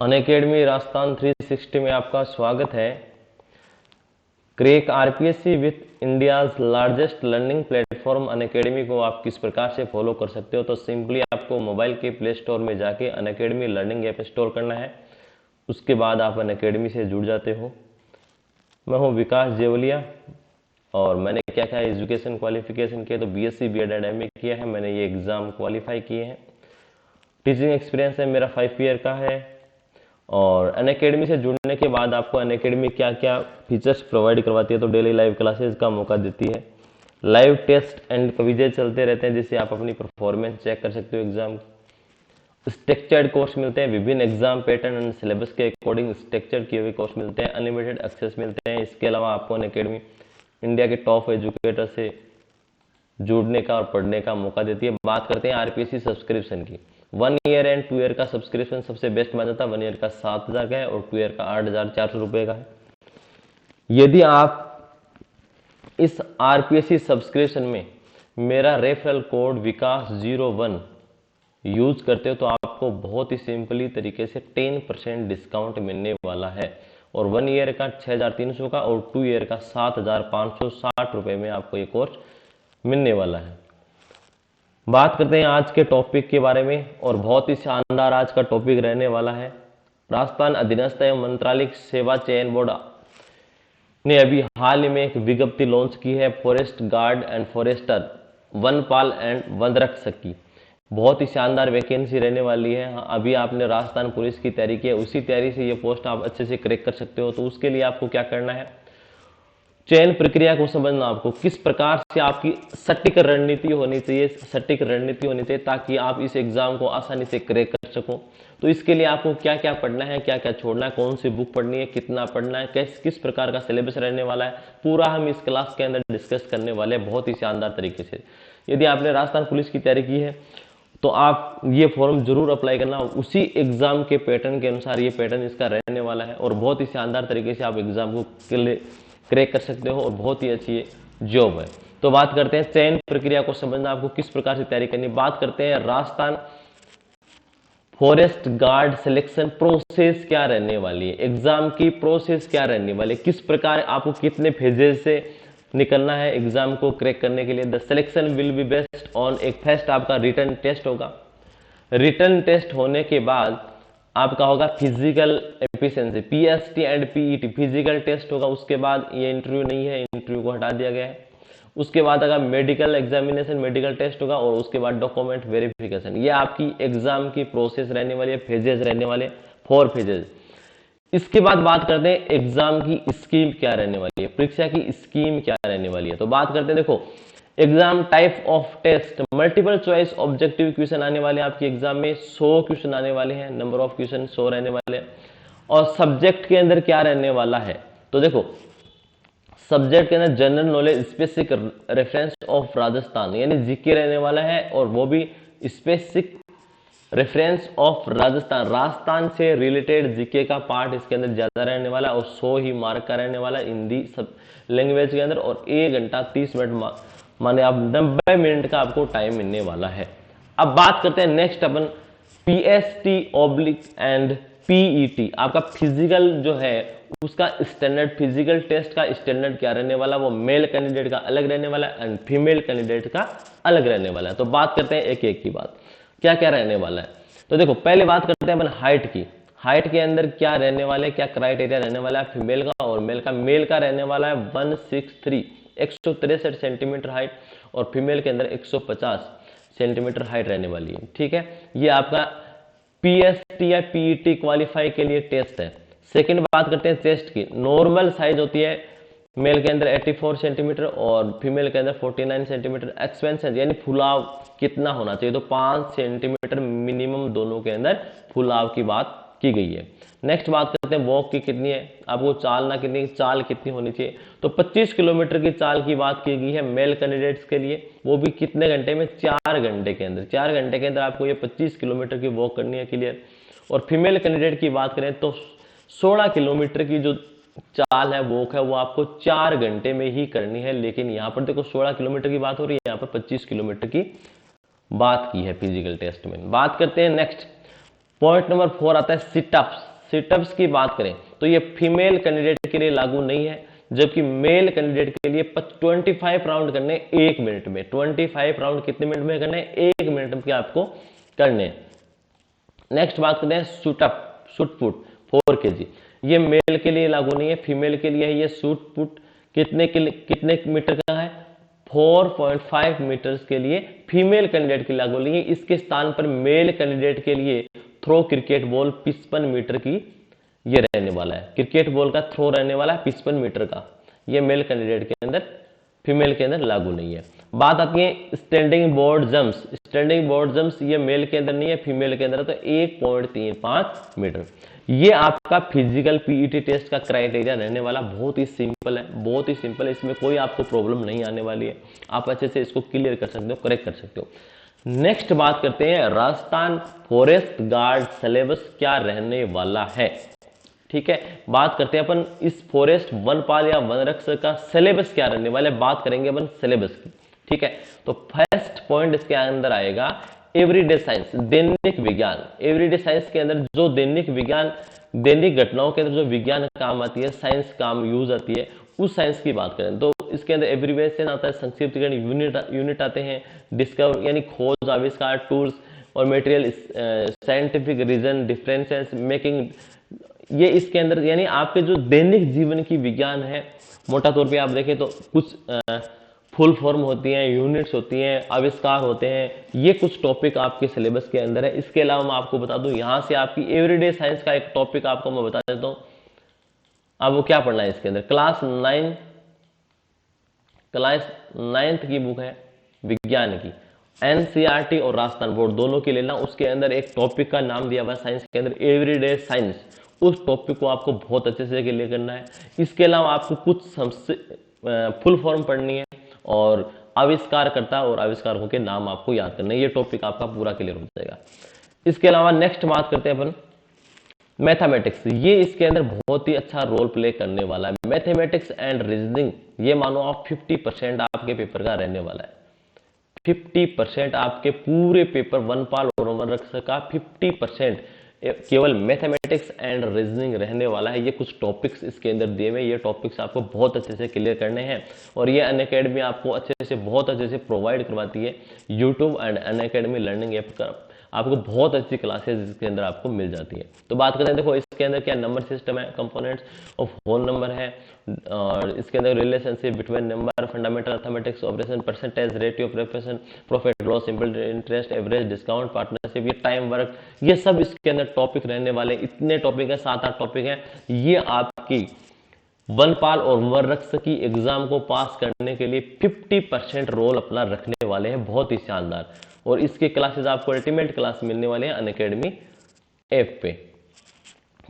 Unacademy Rajasthan 360 में आपका स्वागत है। Crack RPSC with India's largest learning platform Unacademy को आप किस प्रकार से फॉलो कर सकते हो, तो सिंपली आपको मोबाइल के प्ले स्टोर में जाके अनअकैडमी लर्निंग ऐप इंस्टॉल करना है। उसके बाद आप अनअकैडमी से जुड़ जाते हो। मैं हूँ विकास जेवलिया और मैंने क्या क्या एजुकेशन क्वालिफिकेशन किया, तो बीएससी बीएड एमए किया है। मैंने ये एग्ज़ाम क्वालिफाई किए हैं। टीचिंग एक्सपीरियंस है मेरा 5 ईयर का है। और अनअकैडमी से जुड़ने के बाद आपको अनअकैडमी क्या क्या फीचर्स प्रोवाइड करवाती है, तो डेली लाइव क्लासेस का मौका देती है। लाइव टेस्ट एंड क्विजेज चलते रहते हैं जिससे आप अपनी परफॉर्मेंस चेक कर सकते हो एग्जाम। स्ट्रक्चर्ड कोर्स मिलते हैं, विभिन्न एग्जाम पैटर्न एंड सिलेबस के अकॉर्डिंग स्ट्रक्चर किए हुए कोर्स मिलते हैं। अनलिमिटेड एक्सेस मिलते हैं। इसके अलावा आपको अनअकैडमी इंडिया के टॉप एजुकेटर से जुड़ने का और पढ़ने का मौका देती है। बात करते हैं आरपीएससी सब्सक्रिप्शन की। 1 ईयर एंड 2 ईयर का सब्सक्रिप्शन सबसे बेस्ट माना जाता है। 1 ईयर का 7,000 का है और 2 ईयर का 8,400 रुपए का है। यदि आप इस आरपीएससी सब्सक्रिप्शन में मेरा रेफरल कोड विकास01 यूज करते हो तो आपको बहुत ही सिंपली तरीके से 10% डिस्काउंट मिलने वाला है। और 1 ईयर का 6,300 का और 2 ईयर का 7,560 रुपए में आपको ये कोर्स मिलने वाला है। बात करते हैं आज के टॉपिक के बारे में, और बहुत ही शानदार आज का टॉपिक रहने वाला है। राजस्थान अधीनस्थ एवं मंत्रालयिक सेवा चयन बोर्ड ने अभी हाल ही में एक विज्ञप्ति लॉन्च की है, फॉरेस्ट गार्ड एंड फॉरेस्टर, वनपाल एंड वनरक्षक की। बहुत ही शानदार वैकेंसी रहने वाली है। अभी आपने राजस्थान पुलिस की तैयारी की है, उसी तैयारी से ये पोस्ट आप अच्छे से क्रैक कर सकते हो। तो उसके लिए आपको क्या करना है, चयन प्रक्रिया को समझना, आपको किस प्रकार से आपकी सटीक रणनीति होनी चाहिए, ताकि आप इस एग्जाम को आसानी से क्रैक कर सको। तो इसके लिए आपको क्या क्या पढ़ना है, क्या क्या छोड़ना है, कौन सी बुक पढ़नी है, कितना पढ़ना है, किस प्रकार का सिलेबस रहने वाला है, पूरा हम इस क्लास के अंदर डिस्कस करने वाले हैं बहुत ही शानदार तरीके से। यदि आपने राजस्थान पुलिस की तैयारी की है तो आप ये फॉर्म जरूर अप्लाई करना। उसी एग्जाम के पैटर्न के अनुसार ये पैटर्न इसका रहने वाला है और बहुत ही शानदार तरीके से आप एग्जाम को क्रैक कर सकते हो और बहुत ही अच्छी जॉब है। तो बात करते हैं चयन प्रक्रिया को समझना, आपको किस प्रकार से तैयारी करनी। बात करते हैं Rajasthan forest guard selection process क्या रहने वाली है, एग्जाम की प्रोसेस क्या रहने वाली है, किस प्रकार आपको कितने फेजेज से निकलना है एग्जाम को क्रैक करने के लिए। The selection will be based on एक फर्स्ट आपका रिटन टेस्ट होगा। रिटन टेस्ट होने के बाद आपका होगा physical efficiency, PST and PET, physical test होगा। उसके बाद ये इंटरव्यू नहीं है, इंटरव्यू को हटा दिया गया है। उसके बाद अगर मेडिकल एग्जामिनेशन, मेडिकल टेस्ट होगा और उसके बाद डॉक्यूमेंट वेरिफिकेशन। ये आपकी एग्जाम की प्रोसेस रहने वाली है, फेजेस रहने वाले, 4 फेजेस। इसके बाद बात करते हैं एग्जाम की स्कीम क्या रहने वाली है, परीक्षा की स्कीम क्या रहने वाली है। तो बात करते हैं, देखो exam type of test, multiple choice objective question आने वाले हैं आपके एग्जाम में, 100 क्वेश्चन आने वाले हैं, नंबर ऑफ क्वेश्चन 100 रहने वाले हैं। और सब्जेक्ट के अंदर क्या रहने वाला है, तो देखो सब्जेक्ट के अंदर general knowledge, specific reference of Rajasthan यानी जीके रहने वाला है, और वो भी स्पेसिफिक रेफरेंस ऑफ राजस्थान से रिलेटेड जीके का पार्ट इसके अंदर ज्यादा रहने वाला है और 100 ही मार्क का रहने वाला है हिंदी सब लैंग्वेज के अंदर। और 1 घंटा 30 मिनट माने आप 90 मिनट का आपको टाइम मिलने वाला है। अब बात करते हैं next upon PST oblique and PET, आपका फिजिकल जो है उसका स्टैंडर्ड, फिजिकल टेस्ट का स्टैंडर्ड क्या रहने वाला, वो मेल कैंडिडेट का अलग रहने वाला है एंड फीमेल कैंडिडेट का अलग रहने वाला है। तो बात करते हैं एक एक की बात, क्या क्या रहने वाला है। तो देखो पहले बात करते हैं अपन हाइट की। हाइट के अंदर क्या रहने वाले, क्या क्राइटेरिया रहने वाला है फीमेल का और मेल का। मेल का रहने वाला है 163 163 सेंटीमीटर हाइट और फीमेल के अंदर 150 सेंटीमीटर हाइट रहने वाली है। ठीक है, ये आपका पीएसटी या पीईटी क्वालिफाई के लिए टेस्ट है। सेकंड बात करते हैं चेस्ट की। नॉर्मल साइज होती है मेल के अंदर 84 सेंटीमीटर और फीमेल के अंदर 49 सेंटीमीटर। एक्सपेंशन यानी फुलाव कितना होना चाहिए, तो 5 सेंटीमीटर मिनिमम दोनों के अंदर फुलाव की बात की गई है। नेक्स्ट बात करते हैं वॉक की कितनी है, आपको चालना कितनी, चाल कितनी होनी चाहिए, तो 25 किलोमीटर की चाल की बात की गई है मेल कैंडिडेट्स के लिए, वो भी कितने घंटे में, 4 घंटे के अंदर। 4 घंटे के अंदर आपको ये 25 किलोमीटर की वॉक करनी है क्लियर। और फीमेल कैंडिडेट की बात करें तो 16 किलोमीटर की जो चाल है वॉक है वो आपको 4 घंटे में ही करनी है। लेकिन यहाँ पर देखो 16 किलोमीटर की बात हो रही है, यहाँ पर 25 किलोमीटर की बात की है फिजिकल टेस्ट में। बात करते हैं नेक्स्ट पॉइंट नंबर 4 आता है सिटअप्स। सिटअप्स की बात करें तो ये फीमेल कैंडिडेट के लिए लागू नहीं है, जबकि मेल कैंडिडेट के लिए 25 राउंड करने 1 मिनट में। 25 राउंड कितने मिनट में करने? 1 मिनट में आपको करने। नेक्स्ट बात करते हैं शूट पुट 4 kg। ये मेल के लिए लागू नहीं है, फीमेल के लिए है। ये शूट पुट कितने मीटर का है? 4.5 मीटर्स के लिए फीमेल कैंडिडेट के लिए लागू नहीं है। इसके स्थान पर मेल कैंडिडेट के लिए थ्रो क्रिकेट बॉल 55 मीटर की ये रहने वाला है। क्रिकेट बॉल का थ्रो रहने वाला है 55 मीटर का। ये मेल कैंडिडेट के अंदर, फीमेल के अंदर लागू नहीं है। बात आती है standing board jumps. Standing board jumps ये मेल के अंदर नहीं है, फीमेल के अंदर। तो 1.35 मीटर। ये आपका फिजिकल पीईटी टेस्ट का क्राइटेरिया रहने वाला। बहुत ही सिंपल है, बहुत ही सिंपल है। इसमें कोई आपको प्रॉब्लम नहीं आने वाली है। आप अच्छे से इसको क्लियर कर सकते हो, करेक्ट कर सकते हो। नेक्स्ट बात करते हैं राजस्थान फॉरेस्ट गार्ड सिलेबस क्या रहने वाला है। ठीक है, बात करते हैं अपन इस फॉरेस्ट वनपाल या वन रक्षक का सिलेबस क्या रहने वाला है। बात करेंगे अपन सिलेबस की। ठीक है, तो फर्स्ट पॉइंट इसके अंदर आएगा एवरीडे साइंस, दैनिक विज्ञान। एवरीडे साइंस के अंदर जो दैनिक विज्ञान, दैनिक घटनाओं के अंदर जो विज्ञान काम आती है, साइंस काम यूज आती है, उस साइंस की बात करें तो इसके अंदर एब्रीविएशन आता है, संक्षिप्तकरण यूनिट आते हैं, डिस्कवर यानी खोज, आविष्कार, टूल्स और material, scientific reason, differences making. ये इसके अंदर यानी आपके जो दैनिक जीवन की विज्ञान है, मोटा तौर पे आप देखें तो कुछ फुल फॉर्म होती हैं, यूनिट्स होती हैं, आविष्कार होते हैं। ये कुछ टॉपिक आपके सिलेबस के अंदर है। इसके अलावा मैं आपको बता दूं, यहां से आपकी एवरीडे साइंस का एक टॉपिक आपको मैं बता देता हूं। अब वो क्या पढ़ना है इसके अंदर, क्लास 9th की बुक है विज्ञान की, एनसीईआरटी और राजस्थान बोर्ड दोनों की लेना। उसके अंदर एक टॉपिक का नाम दिया हुआ है साइंस के अंदर, एवरीडे साइंस। उस टॉपिक को आपको बहुत अच्छे से क्लियर करना है। इसके अलावा आपको कुछ फुल फॉर्म पढ़नी है और आविष्कार करता और आविष्कारकों के नाम आपको याद करने। ये टॉपिक आपका पूरा क्लियर हो जाएगा। इसके अलावा नेक्स्ट बात करते हैं अपन मैथमेटिक्स। ये इसके अंदर बहुत ही अच्छा रोल प्ले करने वाला है। मैथमेटिक्स एंड रीजनिंग, ये मानो आप 50% आपके पेपर का रहने वाला है। 50% आपके पूरे पेपर वनपाल और वन रक्षक का 50% केवल मैथमेटिक्स एंड रीजनिंग रहने वाला है। ये कुछ टॉपिक्स इसके अंदर दिए हुए, ये टॉपिक्स आपको बहुत अच्छे से क्लियर करने हैं और ये अनअकैडमी आपको अच्छे से, बहुत अच्छे से प्रोवाइड करवाती है। YouTube and Unacademy learning app का आपको बहुत अच्छी क्लासेस इसके अंदर आपको मिल जाती है। तो बात करें, देखो इसके अंदर क्या नंबर सिस्टम है, कंपोनेंट्स ऑफ होल नंबर है, और इसके अंदर relationship between number, fundamental arithmetics, operation, percentage, rate of preference, profit loss, simple interest, average, discount, partnership, ये टाइम वर्क, ये सब इसके अंदर टॉपिक रहने वाले। इतने टॉपिक है, 7-8 टॉपिक है। ये आपकी वनपाल और वन रक्षक की एग्जाम को पास करने के लिए 50% रोल अपना रखने वाले हैं। बहुत ही शानदार। और इसके क्लासेस आपको अल्टीमेट क्लास मिलने वाले हैं अनअकैडमी ऐप पे।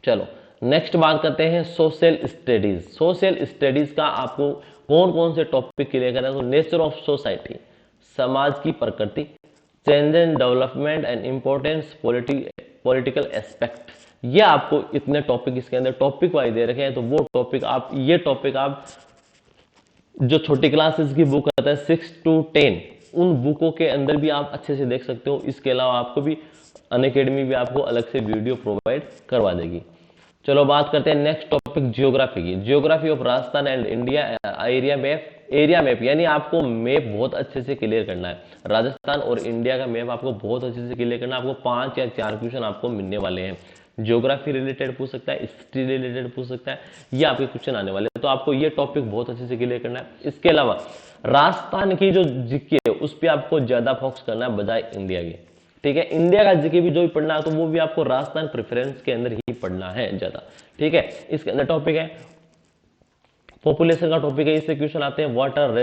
चलो नेक्स्ट बात करते हैं सोशल स्टडीज। सोशल स्टडीज का आपको कौन कौन से टॉपिक क्लियर करना है, तो नेचर ऑफ सोसाइटी, समाज की प्रकृति, change and development and importance, political aspect. ये आपको इतने टॉपिक इसके अंदर टॉपिक वाइज दे रखे हैं। तो वो टॉपिक आप, ये टॉपिक आप जो छोटी क्लासेस की बुक आता है 6 to 10, उन बुकों के अंदर भी आप अच्छे से देख सकते हो। इसके अलावा आपको भी अनअकैडमी भी आपको अलग से वीडियो प्रोवाइड करवा देगी। चलो बात करते हैं नेक्स्ट टॉपिक ज्योग्राफी की। Geography of Rajasthan and India area map. Area map यानी आपको मैप बहुत अच्छे से क्लियर करना है। राजस्थान और इंडिया का मैप आपको बहुत अच्छे से क्लियर करना है। आपको 5 या 4 क्वेश्चन आपको मिलने वाले हैं। ज्योग्राफी रिलेटेड पूछ सकता है, हिस्ट्री रिलेटेड पूछ सकता है, ये आपके क्वेश्चन आने वाले हैं। तो आपको ये टॉपिक बहुत अच्छे से क्लियर करना है। इसके अलावा राजस्थान की जो जीके है उस पर आपको ज्यादा फोकस करना है बजाय इंडिया की। ठीक है, इंडिया का जीके भी जो भी पढ़ना है तो वो भी आपको राजस्थान प्रेफरेंस के अंदर ही पढ़ना है ज्यादा। ठीक है, इसके अंदर टॉपिक है पॉपुलेशन का टॉपिक है। इससे क्वेश्चन आते हैं water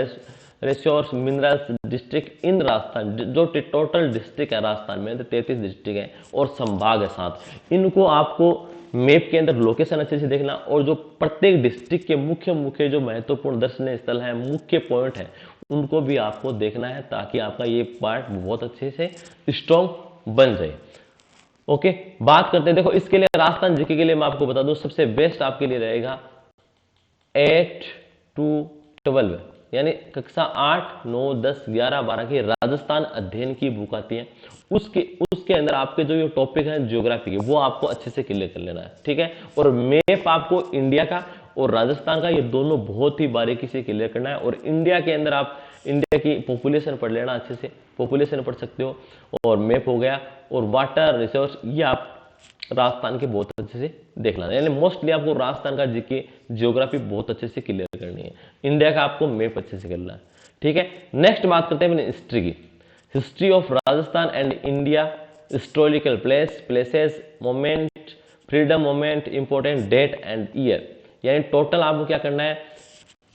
resource minerals district in Rajasthan, जो टोटल डिस्ट्रिक्ट है राजस्थान में 33 डिस्ट्रिक्ट है और संभाग है 7। इनको आपको मैप के अंदर लोकेशन अच्छे से देखना और जो प्रत्येक डिस्ट्रिक्ट के मुख्य मुख्य जो महत्वपूर्ण दर्शनीय स्थल है, मुख्य पॉइंट है, उनको भी आपको देखना है ताकि आपका ये पार्ट बहुत अच्छे से स्ट्रॉन्ग बन जाए। ओके, बात करते हैं, देखो इसके लिए राजस्थान जीके के लिए मैं आपको बता दूं सबसे बेस्ट आपके लिए रहेगा 8 to 12 यानी कक्षा 8, 9, 10, 11, 12 की राजस्थान अध्ययन की बुक आती है। उसके उसके अंदर आपके जो ये टॉपिक है ज्योग्राफी के, वो आपको अच्छे से क्लियर कर लेना है, ठीक है। और मैप आपको इंडिया का और राजस्थान का ये दोनों बहुत ही बारीकी से क्लियर करना है। और इंडिया के अंदर आप इंडिया की पॉपुलेशन पढ़ लेना अच्छे से, पॉपुलेशन पढ़ सकते हो, और मैप हो गया, और वाटर रिसोर्स ये आप राजस्थान के बहुत अच्छे से देखना है। यानी मोस्टली आपको राजस्थान का जीके ज्योग्राफी बहुत अच्छे से क्लियर करनी है, इंडिया का आपको मैप अच्छे से करना है, ठीक है। नेक्स्ट बात करते हैं हिस्ट्री की। History of Rajasthan and India, historical places, moment, freedom moment, important date and year. यानी टोटल आपको क्या करना है,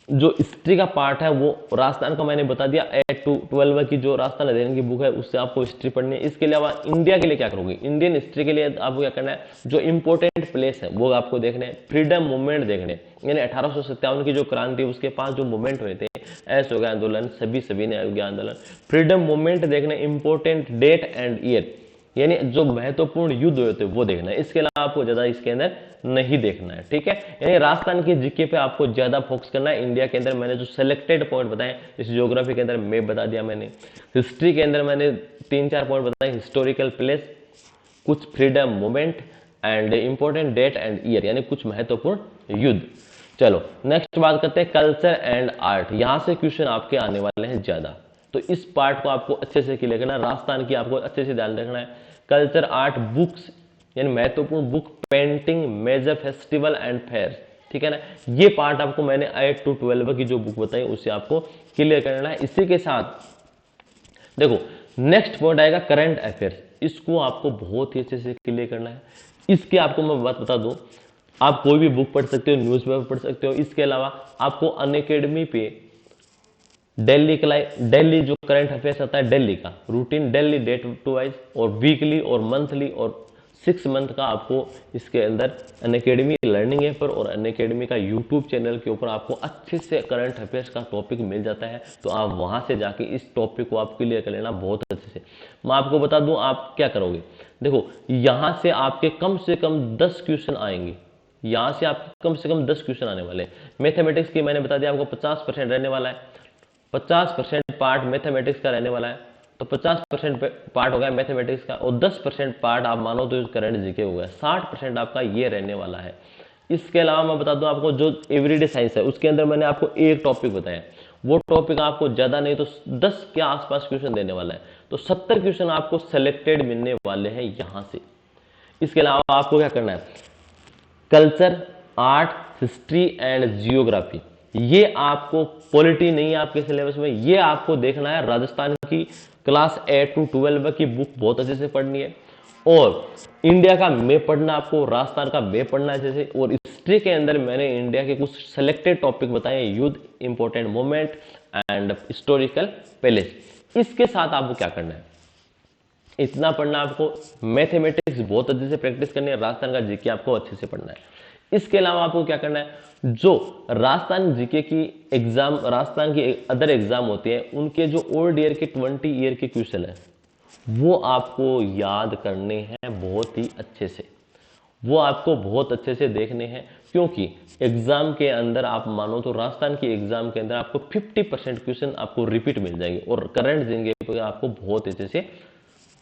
जो हिस्ट्री का पार्ट है वो राजस्थान का मैंने बता दिया, 8 to 12 की जो राजस्थान अध्ययन की बुक है उससे आपको हिस्ट्री पढ़नी है। इसके अलावा इंडिया के लिए क्या करोगे, इंडियन हिस्ट्री के लिए आपको क्या करना है, जो इंपॉर्टेंट प्लेस है वो आपको देखने हैं, फ्रीडम मूवमेंट देखने, यानी 1857 की जो क्रांति उसके पास जो मूवमेंट हुए थे, असहयोग आंदोलन, सभी ने आंदोलन, फ्रीडम मूवमेंट देखने, इंपॉर्टेंट डेट एंड ईयर, यानी जो महत्वपूर्ण युद्ध हुए थे वो देखना है। इसके अलावा आपको ज्यादा इसके अंदर नहीं देखना है, ठीक है। यानी राजस्थान के जीके पे आपको ज्यादा फोकस करना है। इंडिया के अंदर मैंने जो सिलेक्टेड पॉइंट बताए, इस ज्योग्राफी के अंदर मैप बता दिया मैंने, हिस्ट्री के अंदर मैंने 3-4 पॉइंट बताए, हिस्टोरिकल प्लेस, कुछ freedom movement and important date and year, यानी कुछ महत्वपूर्ण युद्ध। चलो नेक्स्ट बात करते हैं कल्चर एंड आर्ट। यहां से क्वेश्चन आपके आने वाले हैं ज्यादा, तो इस पार्ट को आपको अच्छे से क्लियर करना है। राजस्थान की आपको अच्छे से ध्यान रखना है। कल्चर आर्ट बुक्स, यानी महत्वपूर्ण book, painting, major festival and fair, ठीक है ना। ये पार्ट आपको मैंने 8 to 12 की जो बुक बताई उससे आपको क्लियर करना है। इसी के साथ देखो नेक्स्ट पॉइंट आएगा करंट अफेयर्स, इसको आपको बहुत ही अच्छे से क्लियर करना है। इसके आपको मैं बात बता दूं, आप कोई भी बुक पढ़ सकते हो, न्यूज़पेपर पढ़ सकते हो। इसके अलावा आपको अनअकैडमी पे डेली जो करंट अफेयर्स आता है, दिल्ली का routine, daily date to wise, और वीकली और मंथली और 6 मंथ का आपको इसके अंदर अनअकैडमी लर्निंग ऐप पर और अनअकैडमी का यूट्यूब चैनल के ऊपर आपको अच्छे से करंट अफेयर्स का टॉपिक मिल जाता है। तो आप वहां से जाके इस टॉपिक को आप क्लियर कर लेना बहुत अच्छे से। मैं आपको बता दूं आप क्या करोगे, देखो यहां से आपके कम से कम 10 क्वेश्चन आएंगे, यहां से आपके कम से कम 10 क्वेश्चन आने वाले हैं। मैथमेटिक्स की मैंने बता दिया आपको 50% रहने वाला है, 50% पार्ट मैथमेटिक्स का रहने वाला है, तो 50% पार्ट हो गया मैथमेटिक्स का, और 10% पार्ट आप मानो तो करंट जीके हो गया, 60% आपका ये रहने वाला है। इसके अलावा मैं बता दूं आपको जो एवरीडे साइंस है उसके अंदर मैंने आपको एक टॉपिक बताया, वो टॉपिक आपको ज्यादा नहीं तो 10 के आसपास क्वेश्चन देने वाला है, तो 70 क्वेश्चन आपको सेलेक्टेड मिलने वाले हैं यहां से। इसके अलावा आपको क्या करना है, culture, art, history and geography, ये आपको पॉलिटी नहीं है आपके सिलेबस में, ये आपको देखना है। राजस्थान की क्लास 8 to 12 की बुक बहुत अच्छे से पढ़नी है, और इंडिया का मैप पढ़ना, आपको राजस्थान का मैप पढ़ना है अच्छे से। और हिस्ट्री के अंदर मैंने इंडिया के कुछ सिलेक्टेड टॉपिक बताए, युद्ध, important moment and historical palace. इसके साथ आपको क्या करना है, इतना पढ़ना आपको, मैथमेटिक्स बहुत अच्छे से प्रैक्टिस करनी है, राजस्थान का जीके आपको अच्छे से पढ़ना है। इसके अलावा आपको क्या करना है, जो राजस्थान जीके की एग्जाम, राजस्थान की अदर एग्जाम होती है, उनके जो ओल्ड ईयर के 20 ईयर के क्वेश्चन है वो आपको याद करने हैं बहुत ही अच्छे से, वो आपको बहुत अच्छे से देखने हैं। क्योंकि एग्जाम के अंदर आप मानो तो राजस्थान की एग्जाम के अंदर आपको 50% क्वेश्चन आपको रिपीट मिल जाएंगे, और करंट जीके पे आपको बहुत अच्छे से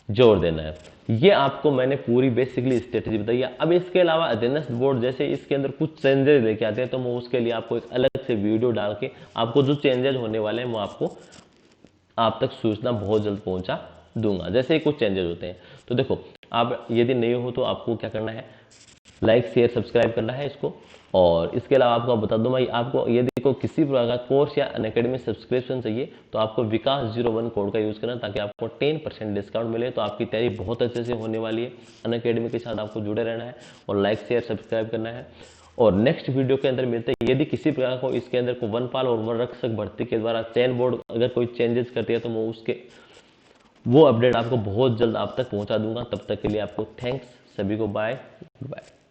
जोर देना है। ये आपको मैंने पूरी बेसिकली स्ट्रेटेजी बताई है। अब इसके अलावा अटेंडेंस बोर्ड जैसे इसके अंदर कुछ चेंजेस लेके आते हैं, तो मैं उसके लिए आपको एक अलग से वीडियो डाल के आपको जो चेंजेस होने वाले हैं वो आपको आप तक सूचना बहुत जल्द पहुंचा दूंगा, जैसे ही कुछ चेंजेस होते हैं। तो देखो आप यदि नए हो तो आपको क्या करना है, लाइक शेयर सब्सक्राइब करना है इसको। और इसके अलावा आपको बता दूं मैं, आपको यदि को किसी प्रकार का कोर्स या अनअकैडमी सब्सक्रिप्शन चाहिए तो आपको विकास 01 कोड का यूज करना, ताकि आपको 10% डिस्काउंट मिले। तो आपकी तैयारी बहुत अच्छे से होने वाली है। अनअकैडमी के साथ आपको जुड़े रहना है और लाइक शेयर सब्सक्राइब करना है। और नेक्स्ट वीडियो के अंदर मिलते हैं। यदि किसी प्रकार को इसके अंदर को वनपाल और वनरक्षक भर्ती के द्वारा चयन बोर्ड अगर कोई चेंजेस करती है तो मैं उसके वो अपडेट आपको बहुत जल्द आप तक पहुंचा दूंगा। तब तक के लिए आपको थैंक्स, सभी को बाय बाय।